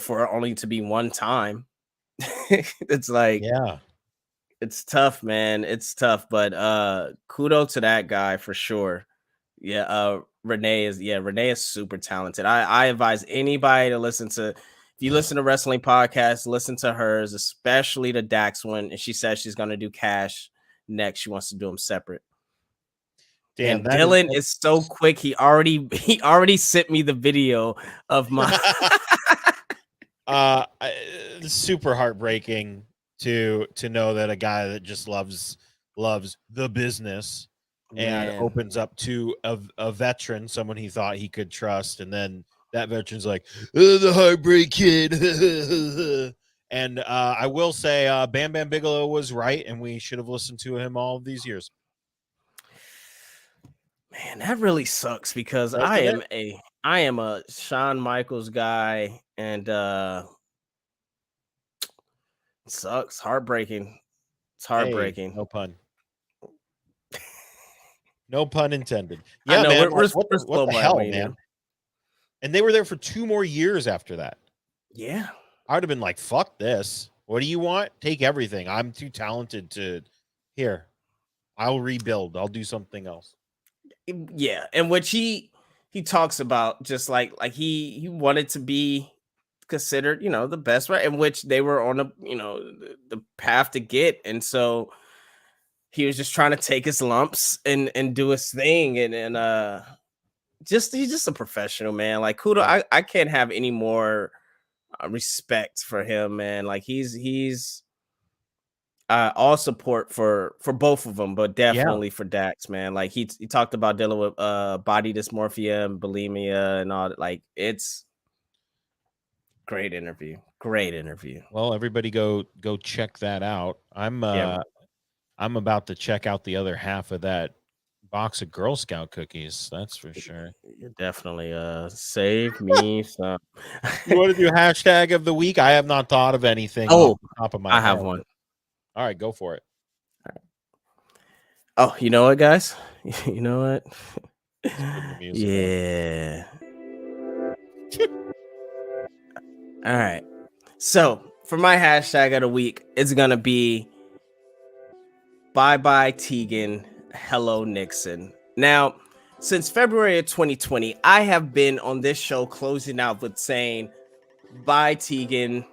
for only to be one time, it's like, yeah, it's tough, man. It's tough, but kudos to that guy for sure. Yeah, Renee is super talented. I advise anybody to listen to, if you listen to wrestling podcasts, listen to hers, especially the Dax one. And she says she's gonna do Cash next. She wants to do them separate. Damn, and Dylan is so quick. He already sent me the video of my super heartbreaking to know that a guy that just loves the business and opens up to a veteran, someone he thought he could trust, and then that veteran's like, the heartbreak kid. And I will say Bam Bam Bigelow was right, and we should have listened to him all of these years. Man, that really sucks, because I am a Shawn Michaels guy, and it sucks. Heartbreaking. It's heartbreaking. Hey, no pun. No pun intended. Yeah, man. What the hell, man? And they were there for 2 more years after that. Yeah. I would have been like, fuck this. What do you want? Take everything. I'm too talented to. Here, I'll rebuild. I'll do something else. Yeah. And which he talks about, just like he wanted to be considered, the best, right? In which they were on the path to get. And so he was just trying to take his lumps and do his thing. And he's just a professional, man. Like, kudos. I can't have any more respect for him, man. Like he's all support for both of them, but definitely for Dax, man. Like he talked about dealing with body dysmorphia and bulimia and all that. Like it's Great interview. Great interview. Well, everybody go check that out. I'm about to check out the other half of that box of Girl Scout cookies. That's for sure. You definitely save me some. You want to do hashtag of the week? I have not thought of anything off the top of my head. I have one. All right, go for it. Oh, you know what, guys? You know what? Yeah. All right. So for my hashtag of the week, it's gonna be bye bye Tegan, hello Nixon. Now, since February of 2020, I have been on this show closing out with saying bye Tegan,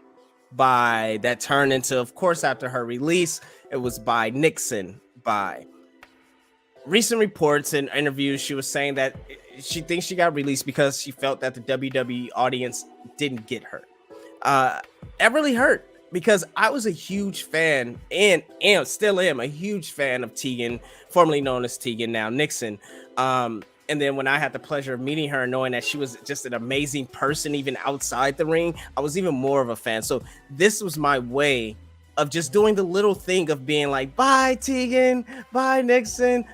bye. That turned into, of course, after her release, it was bye Nixon, bye. Recent reports and interviews, she was saying that she thinks she got released because she felt that the WWE audience didn't get her. That really hurt because I was a huge fan and still am a huge fan of Tegan, formerly known as Tegan, now Nixon. And then when I had the pleasure of meeting her, knowing that she was just an amazing person, even outside the ring, I was even more of a fan. So this was my way of just doing the little thing of being like, bye Tegan, bye Nixon.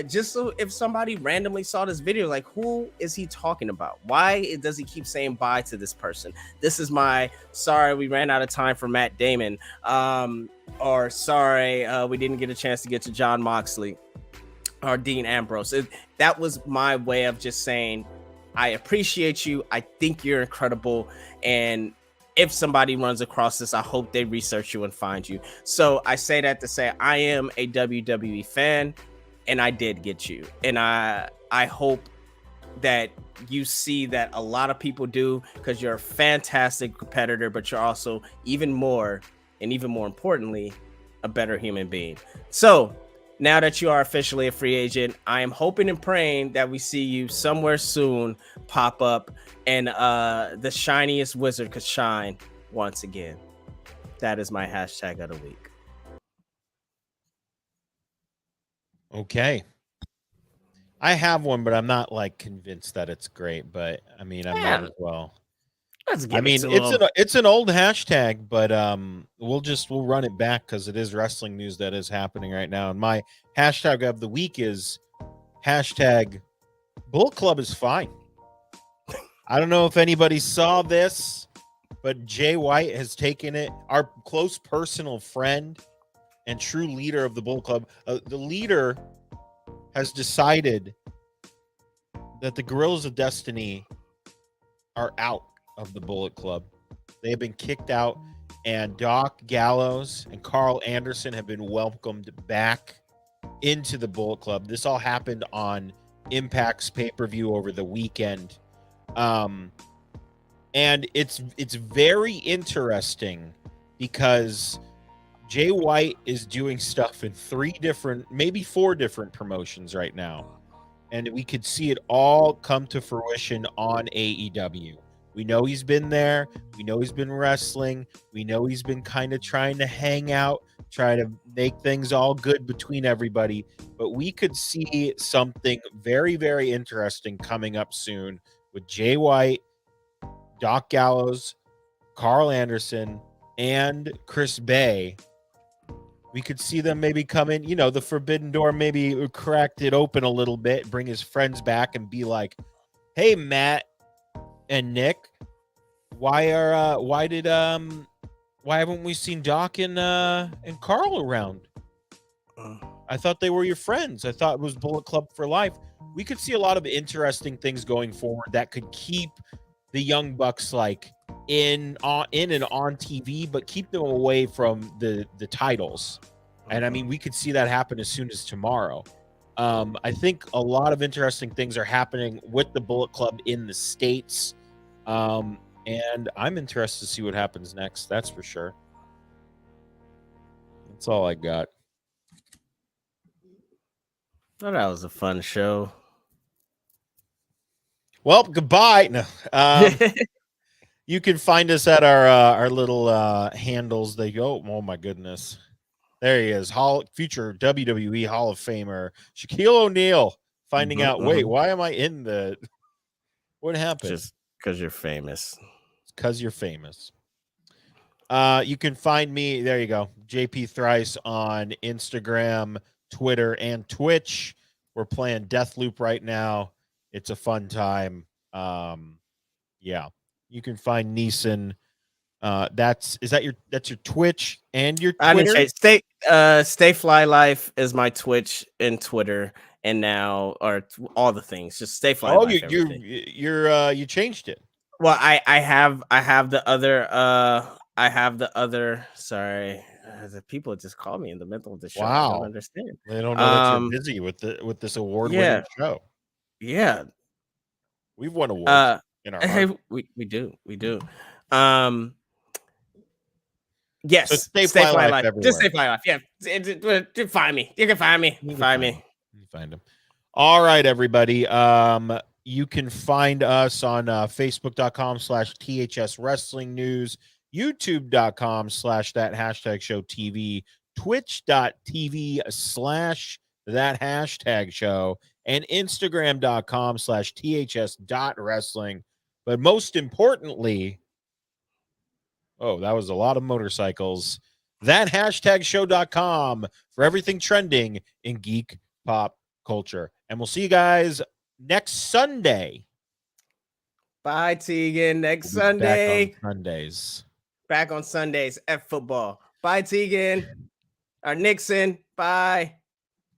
Just so if somebody randomly saw this video, like, who is he talking about? Why does he keep saying bye to this person? This is my sorry we ran out of time for Matt Damon, or sorry we didn't get a chance to get to John Moxley or Dean Ambrose. That was my way of just saying I appreciate you, I think you're incredible, and if somebody runs across this, I hope they research you and find you. So I say that to say I am a WWE fan, and I did get you. And I hope that you see that a lot of people do, because you're a fantastic competitor, but you're also even more importantly, a better human being. So now that you are officially a free agent, I am hoping and praying that we see you somewhere soon pop up and the shiniest wizard could shine once again. That is my hashtag of the week. Okay. I have one, but I'm not like convinced that it's great, but I mean, I might as well. I mean, it's an old hashtag, but we'll run it back because it is wrestling news that is happening right now. And my hashtag of the week is hashtag Bullet Club is fine. I don't know if anybody saw this, but Jay White has taken it. Our close personal friend and true leader of the Bullet Club, the leader has decided that the Guerrillas of Destiny are out of the Bullet Club. They have been kicked out, and Doc Gallows and Carl Anderson have been welcomed back into the Bullet Club. This all happened on Impact's pay-per-view over the weekend. And it's very interesting because Jay White is doing stuff in 4 different promotions right now. And we could see it all come to fruition on AEW. We know he's been there. We know he's been wrestling. We know he's been kind of trying to hang out, try to make things all good between everybody. But we could see something very, very interesting coming up soon with Jay White, Doc Gallows, Carl Anderson, and Chris Bay. We could see them maybe come in, the forbidden door, maybe cracked it open a little bit, bring his friends back and be like, hey, Matt and Nick, why haven't we seen Doc and Carl around? I thought they were your friends. I thought it was Bullet Club for life. We could see a lot of interesting things going forward that could keep the Young Bucks like in and on TV, but keep them away from the titles. And I mean, we could see that happen as soon as tomorrow. I think a lot of interesting things are happening with the Bullet Club in the States. And I'm interested to see what happens next. That's for sure. That's all I got. Oh, that was a fun show. Well, goodbye. No. You can find us at our little handles. They go, oh my goodness. There he is. Future WWE Hall of Famer Shaquille O'Neal finding out, wait, why am I in the... What happened? Just because you're famous. because you're famous. You can find me. There you go. JP Thrice on Instagram, Twitter, and Twitch. We're playing Deathloop right now. It's a fun time. Yeah. You can find Neeson. That's your Twitch and your I didn't Twitter. say Stay Fly Life is my Twitch and Twitter, and now all the things. Just Stay Fly Life. You changed it. Well, I have the other. Sorry, the people just called me in the middle of the show. Wow. I don't understand. They don't know that you're busy with this award-winning show. Yeah, we've won awards in our heart. we do. Yes, so Stay Fly Life everywhere. Just Stay Fly Life. Yeah, find me. You can find me. Find me. You find him. All right, everybody. You can find us on Facebook.com/THS Wrestling News, YouTube.com/that#show TV, Twitch.tv/that#show, and Instagram.com/THS.wrestling. But most importantly, that was a lot of motorcycles. That#show.com for everything trending in geek pop culture. And we'll see you guys next Sunday. Bye, Tegan. Next Sunday. Back on Sundays. Back on Sundays at football. Bye, Tegan. Or Nixon. Bye.